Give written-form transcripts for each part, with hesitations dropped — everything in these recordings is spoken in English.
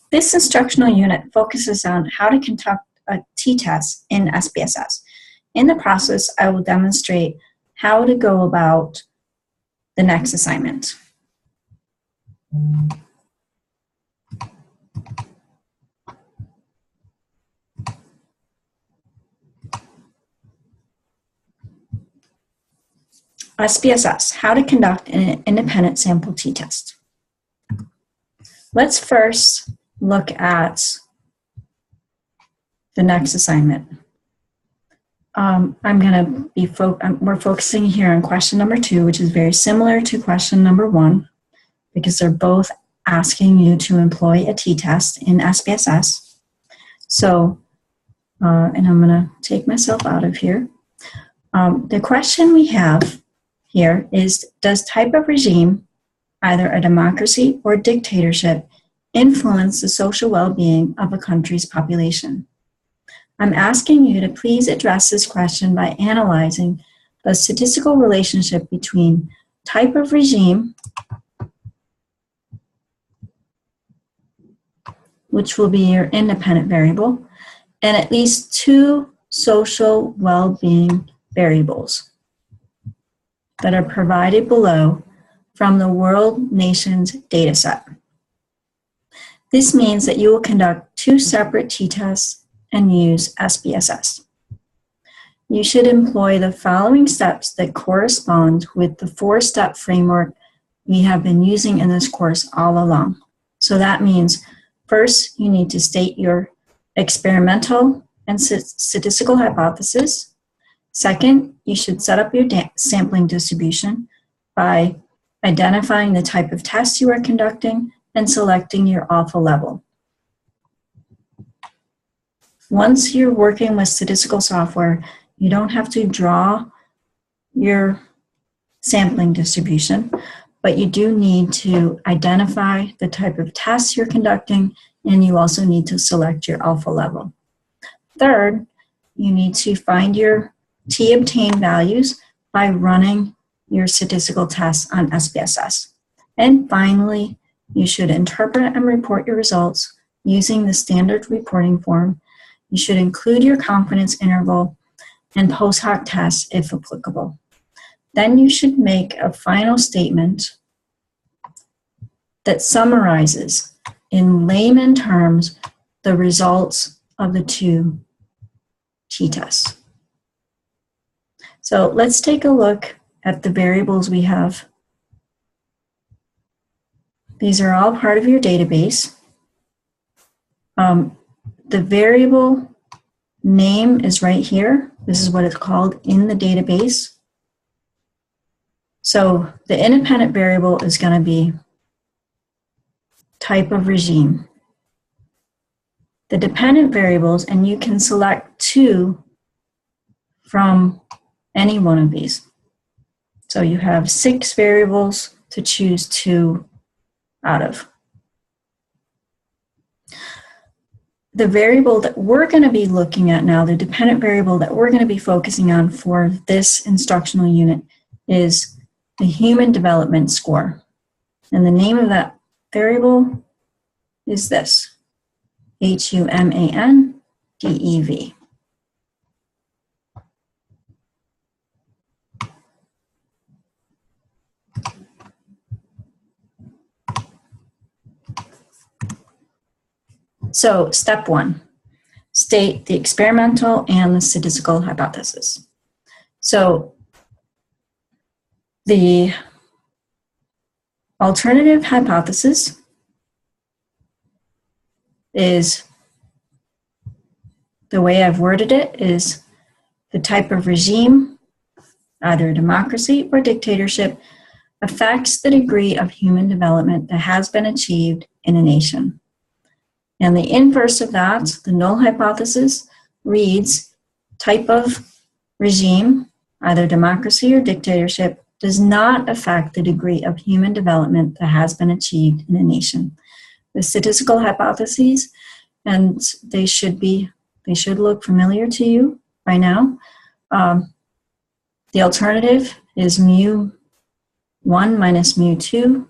This instructional unit focuses on how to conduct a t-test in SPSS. In the process, I will demonstrate how to go about the next assignment. SPSS, how to conduct an independent sample t-test. Let's first look at the next assignment. We're focusing here on question number 2, which is very similar to question number 1, because they're both asking you to employ a t-test in SPSS. So, and I'm going to take myself out of here. The question we have here is, does type of regime, either a democracy or dictatorship, influence the social well-being of a country's population? I'm asking you to please address this question by analyzing the statistical relationship between type of regime, which will be your independent variable, and at least 2 social well-being variables that are provided below from the World Nations dataset. This means that you will conduct 2 separate t-tests and use SPSS. You should employ the following steps that correspond with the 4-step framework we have been using in this course all along. So that means, first, you need to state your experimental and statistical hypothesis. Second, you should set up your sampling distribution by identifying the type of test you are conducting and selecting your alpha level. Once you're working with statistical software, you don't have to draw your sampling distribution, but you do need to identify the type of tests you're conducting, and you also need to select your alpha level. Third, you need to find your t-obtained values by running your statistical tests on SPSS. And finally, you should interpret and report your results using the standard reporting form. You should include your confidence interval and post hoc tests if applicable. Then you should make a final statement that summarizes in layman terms the results of the 2 t-tests. So let's take a look at the variables we have. These are all part of your database. The variable name is right here. This is what it's called in the database. So the independent variable is going to be type of regime. The dependent variables, and you can select 2 from any one of these. So you have 6 variables to choose 2 out of. The variable that we're going to be looking at now, the dependent variable that we're going to be focusing on for this instructional unit, is the Human Development Score. And the name of that variable is this, HUMANDEV. So, step 1, state the experimental and the statistical hypothesis. So, the alternative hypothesis is, the way I've worded it is, the type of regime, either democracy or dictatorship, affects the degree of human development that has been achieved in a nation. And the inverse of that, the null hypothesis, reads, type of regime, either democracy or dictatorship, does not affect the degree of human development that has been achieved in a nation. The statistical hypotheses, and they should look familiar to you by now. The alternative is mu1 minus mu2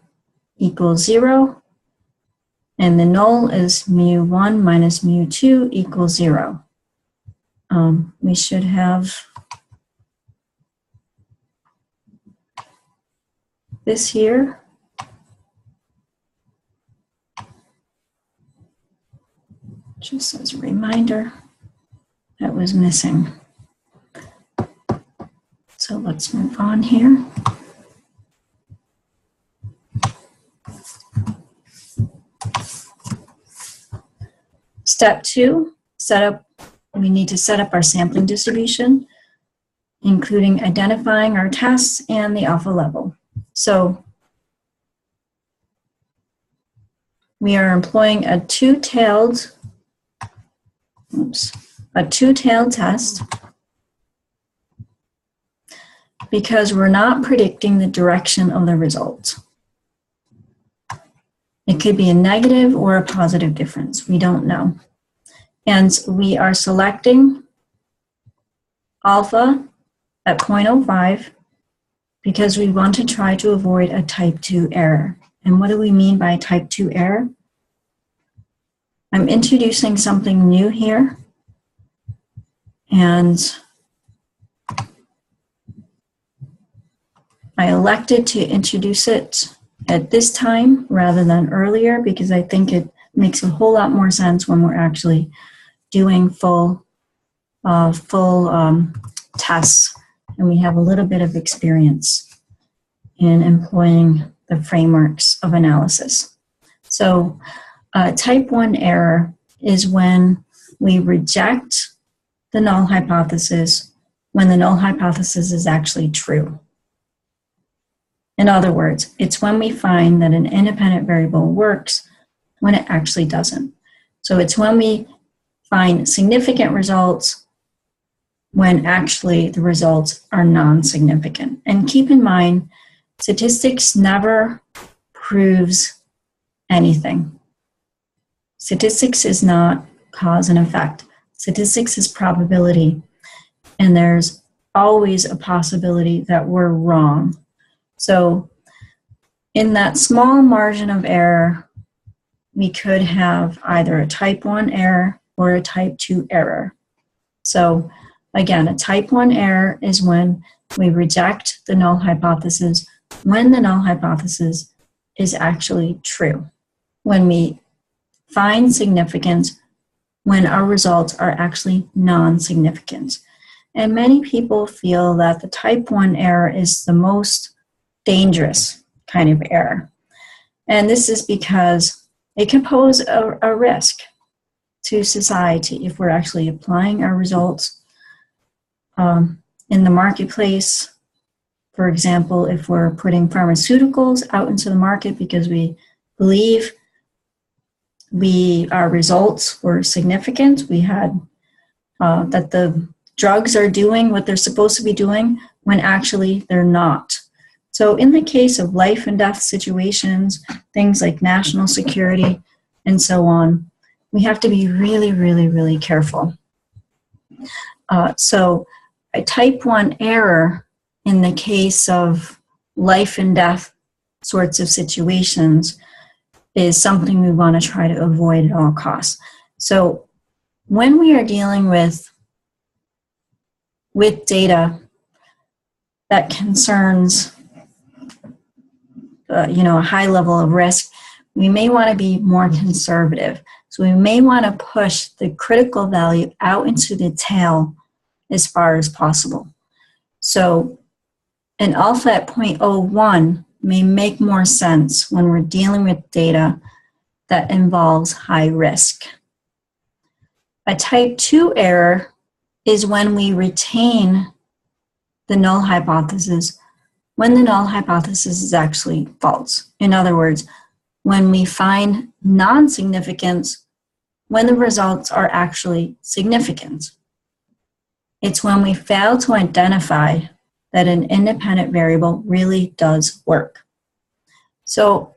equals 0. And the null is mu1 minus mu2 equals 0. We should have this here. Just as a reminder, that was missing. So let's move on here. Step 2, we need to set up our sampling distribution, including identifying our tests and the alpha level. So we are employing a two-tailed test because we're not predicting the direction of the result. It could be a negative or a positive difference. We don't know. And we are selecting alpha at 0.05 because we want to try to avoid a type 2 error. And what do we mean by type 2 error? I'm introducing something new here. And I elected to introduce it at this time rather than earlier because I think it makes a whole lot more sense when we're actually doing full tests and we have a little bit of experience in employing the frameworks of analysis. So type 1 error is when we reject the null hypothesis when the null hypothesis is actually true. In other words, it's when we find that an independent variable works when it actually doesn't. So it's when we find significant results when actually the results are non-significant. And keep in mind, statistics never proves anything. Statistics is not cause and effect. Statistics is probability. And there's always a possibility that we're wrong. So in that small margin of error, we could have either a type 1 error or a type 2 error. So again, a type 1 error is when we reject the null hypothesis when the null hypothesis is actually true. When we find significance when our results are actually non-significant. And many people feel that the type 1 error is the most dangerous kind of error. And this is because it can pose a risk to society if we're actually applying our results in the marketplace. For example, if we're putting pharmaceuticals out into the market because we believe our results were significant, we had that the drugs are doing what they're supposed to be doing when actually they're not. So in the case of life and death situations, things like national security and so on, we have to be really, really, really careful. So a type 1 error in the case of life and death sorts of situations is something we want to try to avoid at all costs. So when we are dealing with data that concerns a high level of risk, we may want to be more conservative. So we may want to push the critical value out into the tail as far as possible. So an alpha at 0.01 may make more sense when we're dealing with data that involves high risk. A type 2 error is when we retain the null hypothesis when the null hypothesis is actually false. In other words, when we find non-significance when the results are actually significant. It's when we fail to identify that an independent variable really does work. So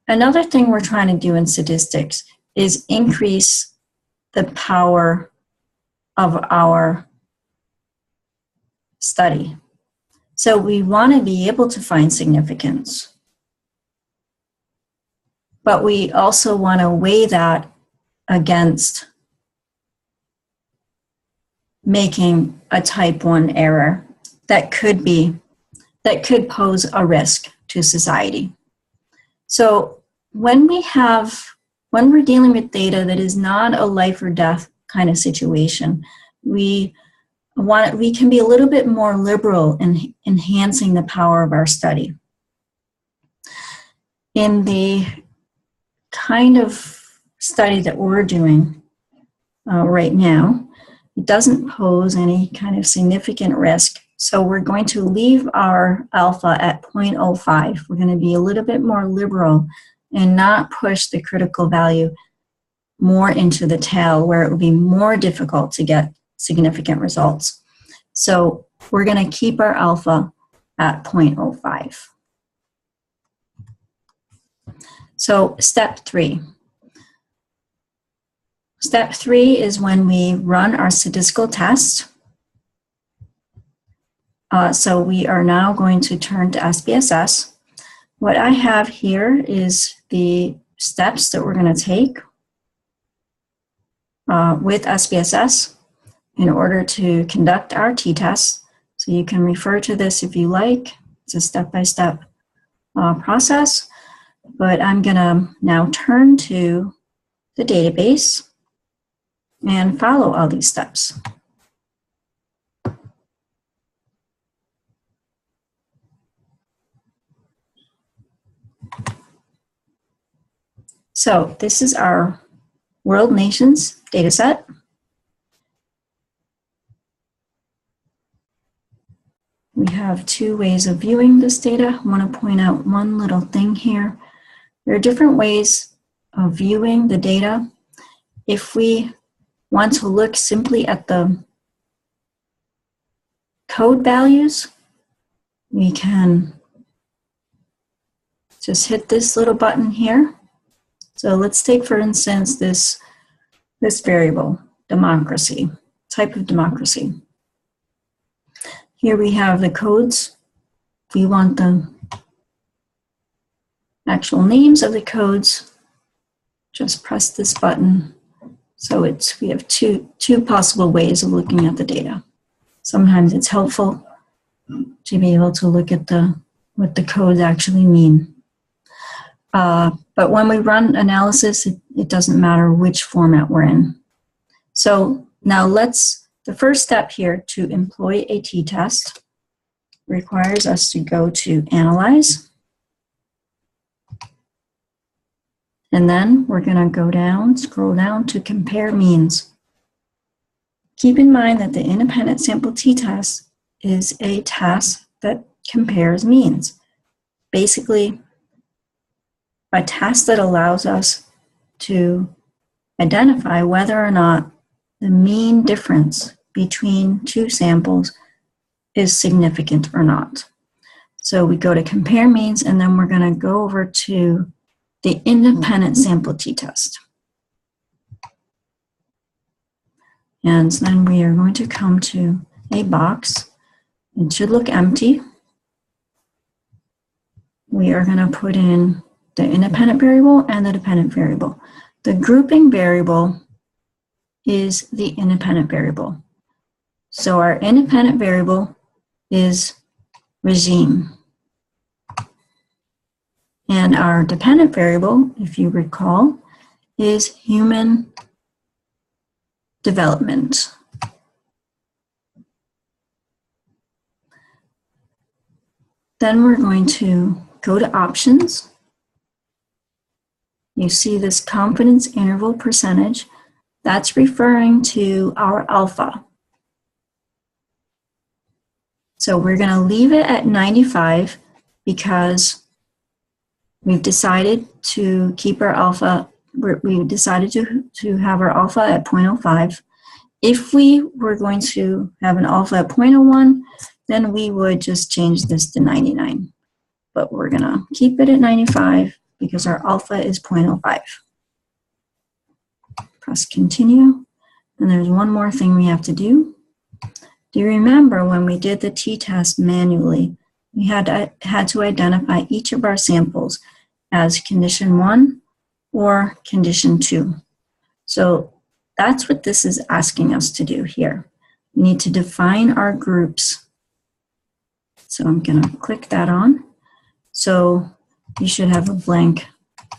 another thing we're trying to do in statistics is increase the power of our study. So we want to be able to find significance. but we also want to weigh that against making a type 1 error that could pose a risk to society. So when we're dealing with data that is not a life or death kind of situation, we can be a little bit more liberal in enhancing the power of our study. In the kind of study that we're doing right now, it doesn't pose any kind of significant risk. So we're going to leave our alpha at 0.05. We're going to be a little bit more liberal and not push the critical value more into the tail where it would be more difficult to get significant results. So we're going to keep our alpha at 0.05. So step 3. Step 3 is when we run our statistical test. So we are now going to turn to SPSS. What I have here is the steps that we're going to take with SPSS in order to conduct our t-test. So you can refer to this if you like. It's a step-by-step process. But I'm going to now turn to the database and follow all these steps. So this is our world nations data set. We have 2 ways of viewing this data. I want to point out one little thing here. There are different ways of viewing the data. If we want to look simply at the code values, we can just hit this little button here. So let's take, for instance, this variable, democracy, type of democracy. Here we have the codes. We want the actual names of the codes. Just press this button. So we have two possible ways of looking at the data. Sometimes it's helpful to be able to look at what the codes actually mean. But when we run analysis, it doesn't matter which format we're in. So now the first step here to employ a t-test requires us to go to Analyze. And then we're going to scroll down to Compare Means. Keep in mind that the independent sample t-test is a test that compares means. Basically, a test that allows us to identify whether or not the mean difference between 2 samples is significant or not. So we go to Compare Means, and then we're going to go over to the independent sample t-test. And then we are going to come to a box. It should look empty. We are going to put in the independent variable and the dependent variable. The grouping variable is the independent variable. So our independent variable is regime. And our dependent variable, if you recall, is human development. Then we're going to go to options. You see this confidence interval percentage. That's referring to our alpha. So we're going to leave it at 95 because we've decided to keep our alpha, we decided to have our alpha at 0.05. If we were going to have an alpha at 0.01, then we would just change this to 99. But we're going to keep it at 95 because our alpha is 0.05. Press continue. And there's one more thing we have to do. Do you remember when we did the t-test manually, we had to identify each of our samples as condition 1, or condition 2. So that's what this is asking us to do here. We need to define our groups. So I'm going to click that on. So you should have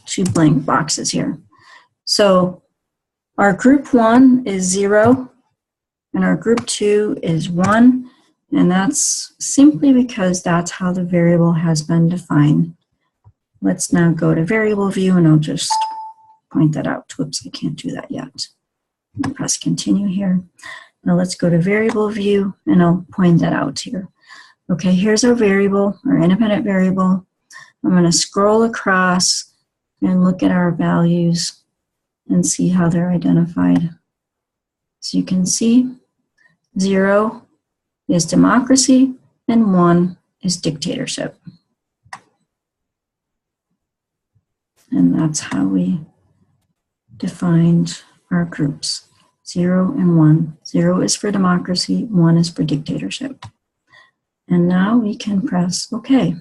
two blank boxes here. So our group 1 is 0, and our group 2 is 1, and that's simply because that's how the variable has been defined. Let's now go to variable view, and I'll just point that out. Whoops, I can't do that yet. I'll press continue here. Now let's go to variable view, and I'll point that out here. Okay, here's our variable, our independent variable. I'm going to scroll across and look at our values and see how they're identified. So you can see 0 is democracy and 1 is dictatorship. And that's how we defined our groups, 0 and 1. 0 is for democracy, 1 is for dictatorship. And now we can press OK.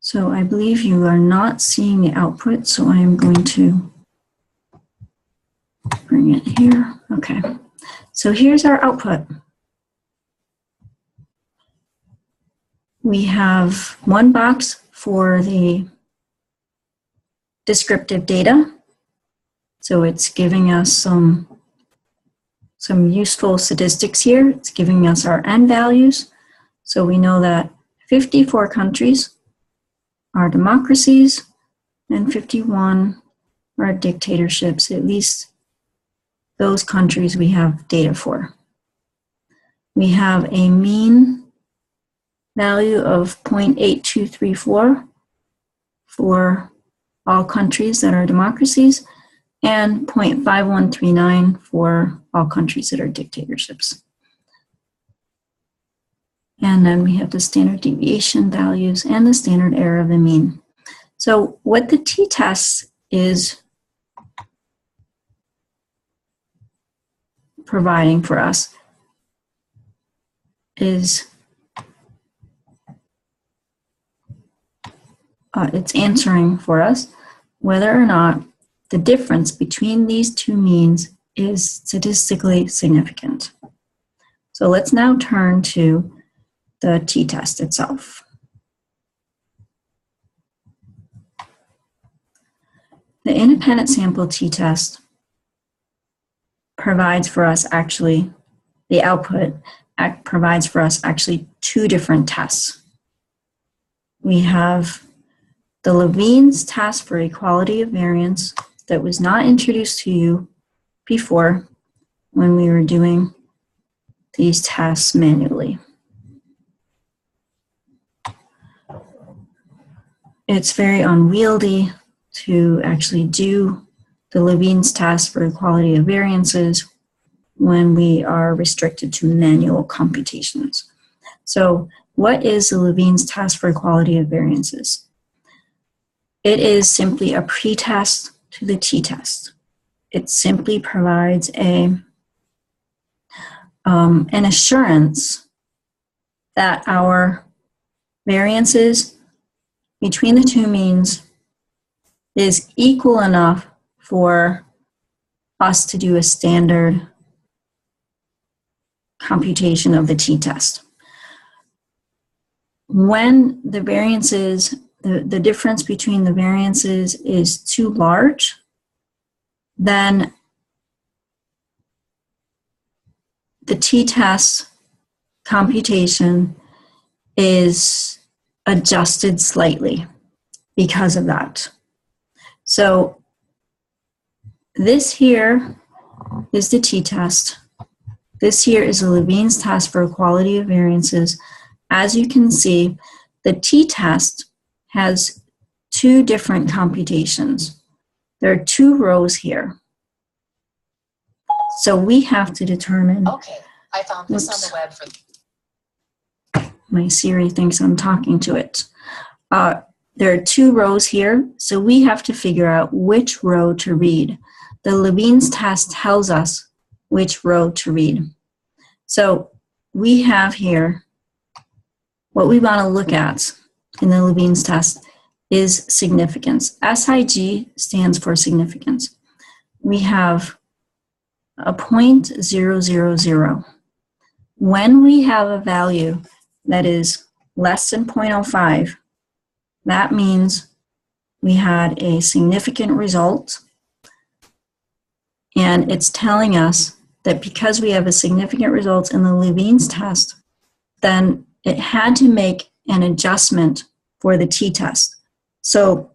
So I believe you are not seeing the output, so I am going to bring it here. Okay, so here's our output. We have one box for the descriptive data. So it's giving us some useful statistics here. It's giving us our N values. So we know that 54 countries are democracies and 51 are dictatorships, at least those countries we have data for. We have a mean value of 0.8234 for all countries that are democracies and 0.5139 for all countries that are dictatorships. And then we have the standard deviation values and the standard error of the mean. So what the t-test is providing for us is it's answering for us whether or not the difference between these two means is statistically significant. So let's now turn to the t-test itself. The independent sample t-test provides for us actually, the output provides for us actually two different tests. We have the Levine's test for equality of variance that was not introduced to you before when we were doing these tests manually. It's very unwieldy to actually do the Levine's test for equality of variances when we are restricted to manual computations. So what is the Levine's test for equality of variances? It is simply a pretest to the t-test. It simply provides an assurance that our variances between the two means is equal enough for us to do a standard computation of the t-test. When the variances, the difference between the variances is too large, then the t-test computation is adjusted slightly because of that. So this here is the t-test. This here is the Levine's test for equality of variances. As you can see, the t-test has two different computations. There are two rows here. So we have to determine. Okay, I found this on the web for. My Siri thinks I'm talking to it. There are two rows here, so we have to figure out which row to read. The Levine's test tells us which row to read. So we have here what we want to look at in the Levine's test is significance. SIG stands for significance. We have a 0.000. When we have a value that is less than 0.05, that means we had a significant result, and it's telling us that because we have a significant result in the Levene's test, then it had to make an adjustment for the t-test. So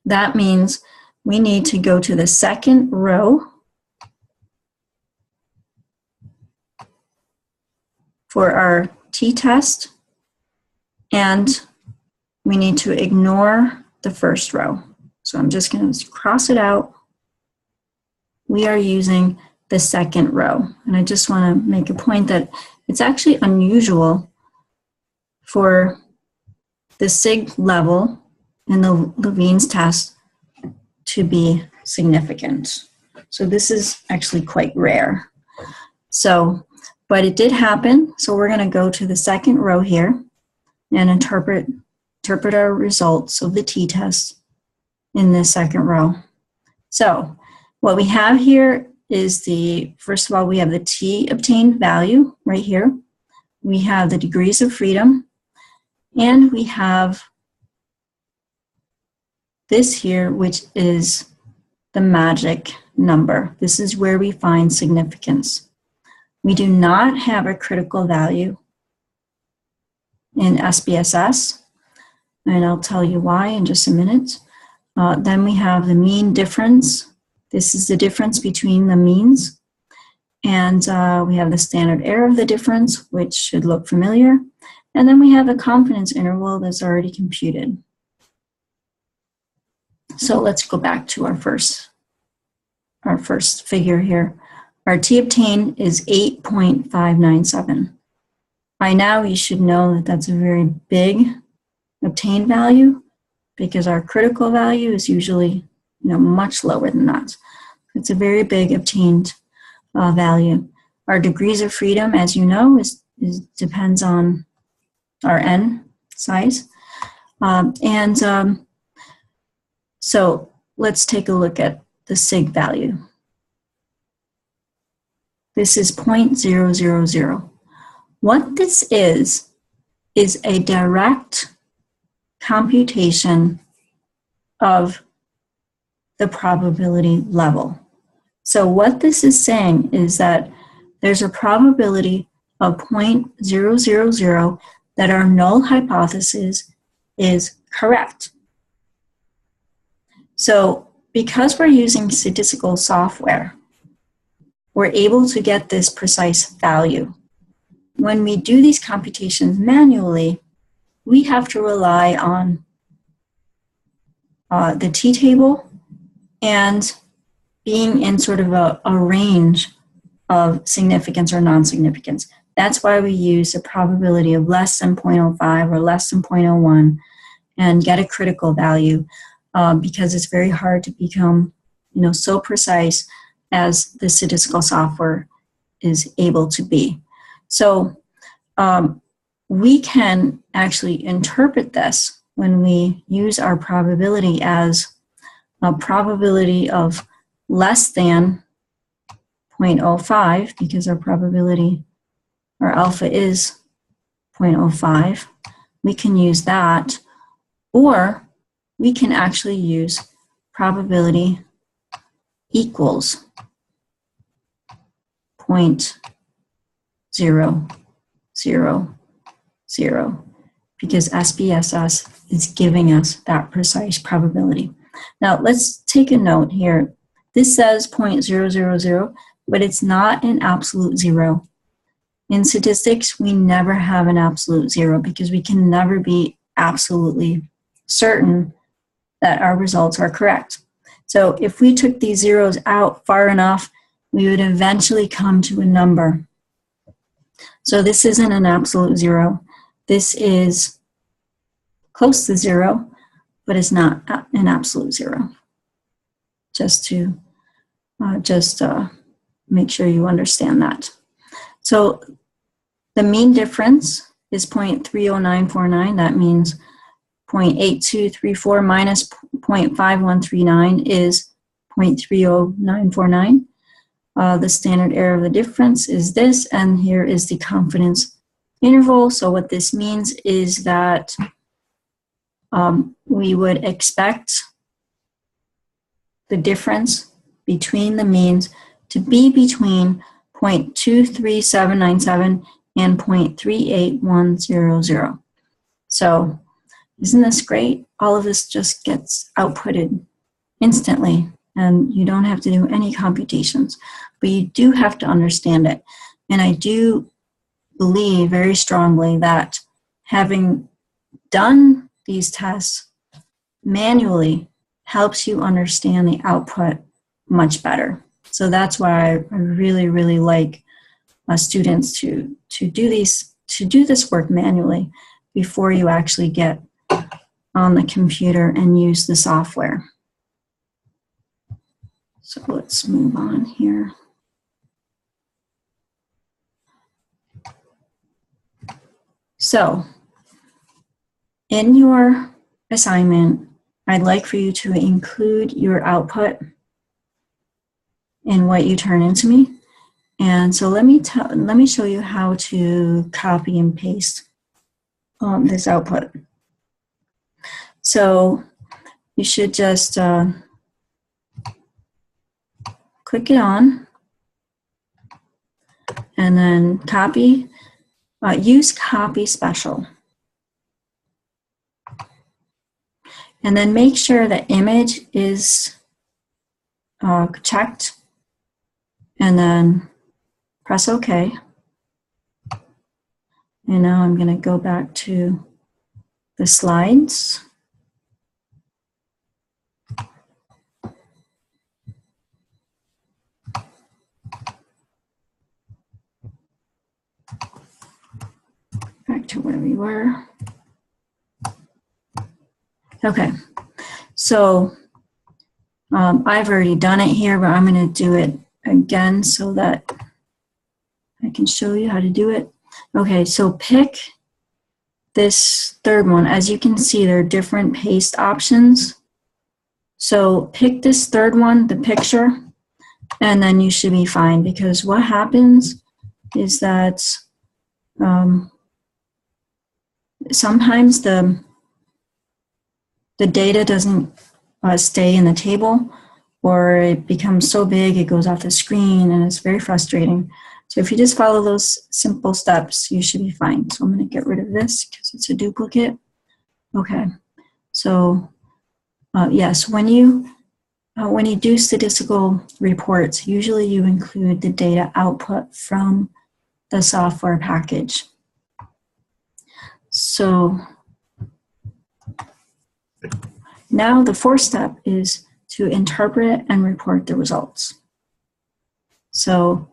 that means we need to go to the second row for our t-test, and we need to ignore the first row. So I'm just going to cross it out. We are using the second row. And I just want to make a point that it's actually unusual for the SIG level in the Levene's test to be significant. So this is actually quite rare. So, but it did happen. So we're going to go to the second row here and interpret our results of the t-test in the second row. So what we have here is first of all, we have the t obtained value right here. We have the degrees of freedom, and we have this here, which is the magic number. This is where we find significance. We do not have a critical value in SPSS, and I'll tell you why in just a minute. Then we have the mean difference. This is the difference between the means. And we have the standard error of the difference, which should look familiar. And then we have the confidence interval that's already computed. So let's go back to our first figure here. Our t obtained is 8.597. By now, you should know that that's a very big obtained value, because our critical value is usually much lower than that. It's a very big obtained value. Our degrees of freedom, as you know, depends on our n size. So let's take a look at the SIG value. This is 0.000. What this is a direct computation of the probability level. So what this is saying is that there's a probability of 0.000 that our null hypothesis is correct. So because we're using statistical software, we're able to get this precise value. When we do these computations manually, we have to rely on the t-table and being in sort of a range of significance or non-significance. That's why we use a probability of less than 0.05 or less than 0.01 and get a critical value, because it's very hard to become so precise as the statistical software is able to be. So we can actually interpret this when we use our probability as a probability of less than 0.05, because our probability, our alpha is 0.05. We can use that, or we can actually use probability equals 0.000, because SPSS is giving us that precise probability. Now let's take a note here. This says 0.000, but it's not an absolute zero. In statistics, we never have an absolute zero because we can never be absolutely certain that our results are correct. So if we took these zeros out far enough, we would eventually come to a number. So this isn't an absolute zero. This is close to zero, but it's not an absolute zero. Just to make sure you understand that. So the mean difference is 0.30949. That means 0.8234 minus 0.5139 is 0.30949. The standard error of the difference is this, and here is the confidence interval. So what this means is that we would expect the difference between the means to be between 0.23797 and 0.38100. So isn't this great? All of this just gets outputted instantly, and you don't have to do any computations, but you do have to understand it. And I do believe very strongly that having done these tests manually helps you understand the output much better. So that's why I really, really like students to do this work manually before you actually get on the computer and use the software. So let's move on here. So in your assignment, I'd like for you to include your output in what you turn into me. And so let me show you how to copy and paste this output. So you should just click it on and then copy, use copy special. And then make sure the image is checked, and then press OK. And now I'm going to go back to the slides. Back to where we were. Okay, so I've already done it here, but I'm going to do it again so that I can show you how to do it. Okay, so pick this third one. As you can see, there are different paste options. So pick this third one, the picture, and then you should be fine, because what happens is that sometimes the data doesn't stay in the table, or it becomes so big it goes off the screen, and it's very frustrating. So if you just follow those simple steps, you should be fine. So I'm going to get rid of this because it's a duplicate. Okay, so yes, when you do statistical reports, usually you include the data output from the software package. So now the fourth step is to interpret and report the results. So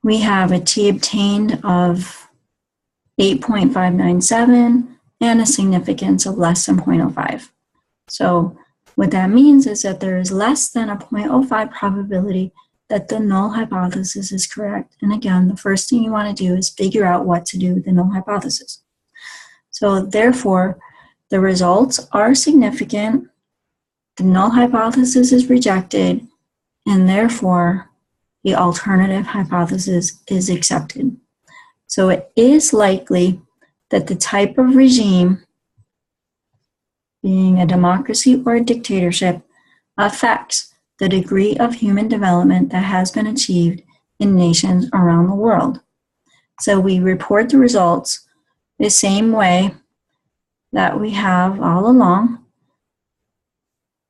we have a t obtained of 8.597 and a significance of less than 0.05. So what that means is that there is less than a 0.05 probability that the null hypothesis is correct. And again, the first thing you want to do is figure out what to do with the null hypothesis. So therefore, the results are significant, the null hypothesis is rejected, and therefore the alternative hypothesis is accepted. So it is likely that the type of regime, being a democracy or a dictatorship, affects the degree of human development that has been achieved in nations around the world. So we report the results the same way that we have all along.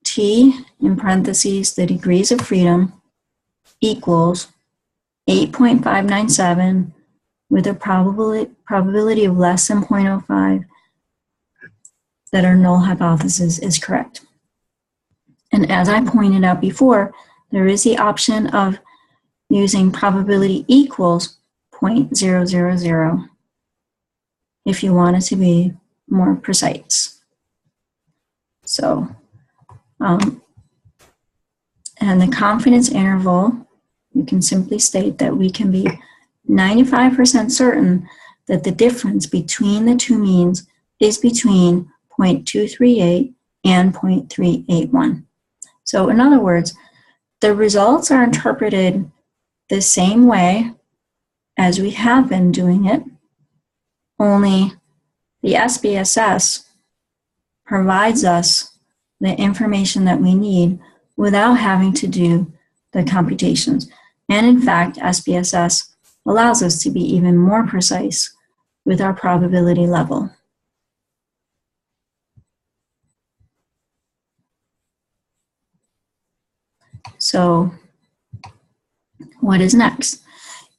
T, in parentheses, the degrees of freedom, equals 8.597 with a probability of less than 0.05 that our null hypothesis is correct. And as I pointed out before, there is the option of using probability equals 0.000 if you want it to be more precise. So, and the confidence interval, you can simply state that we can be 95% certain that the difference between the two means is between 0.238 and 0.381. So in other words, the results are interpreted the same way as we have been doing it, only the SPSS provides us the information that we need without having to do the computations. And in fact, SPSS allows us to be even more precise with our probability level. So what is next?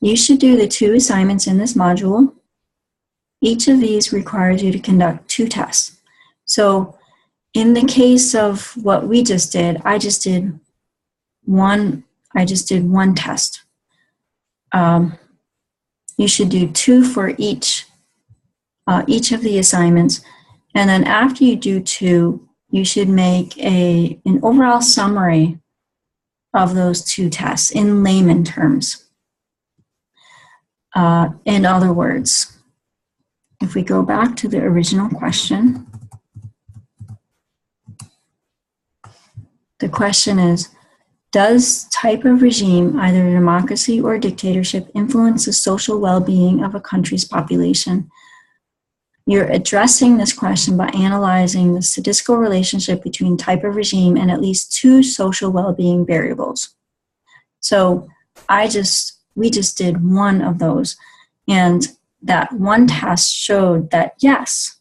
You should do the 2 assignments in this module. Each of these requires you to conduct 2 tests. So in the case of what we just did, I just did one test. You should do 2 for each of the assignments, and then after you do 2, you should make an overall summary of those 2 tests in layman terms. In other words, if we go back to the original question, the question is, does type of regime, either democracy or dictatorship, influence the social well-being of a country's population? You're addressing this question by analyzing the statistical relationship between type of regime and at least 2 social well-being variables. So we just did one of those, and that one test showed that yes,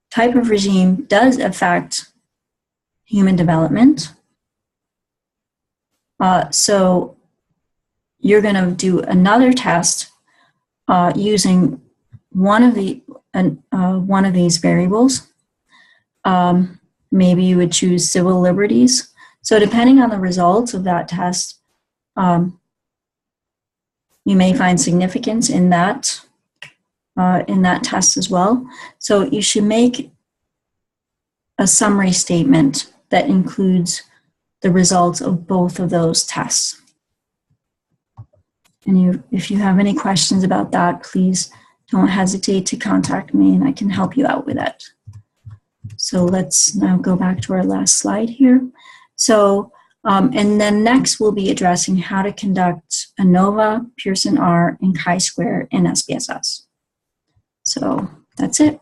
type of regime does affect human development. So you're going to do another test using one of these variables. Maybe you would choose civil liberties. So depending on the results of that test, you may find significance in that test as well. So you should make a summary statement that includes the results of both of those tests. And if you have any questions about that, please don't hesitate to contact me and I can help you out with that. So let's now go back to our last slide here. So, and then next we'll be addressing how to conduct ANOVA, Pearson R, and chi-square in SPSS. So that's it.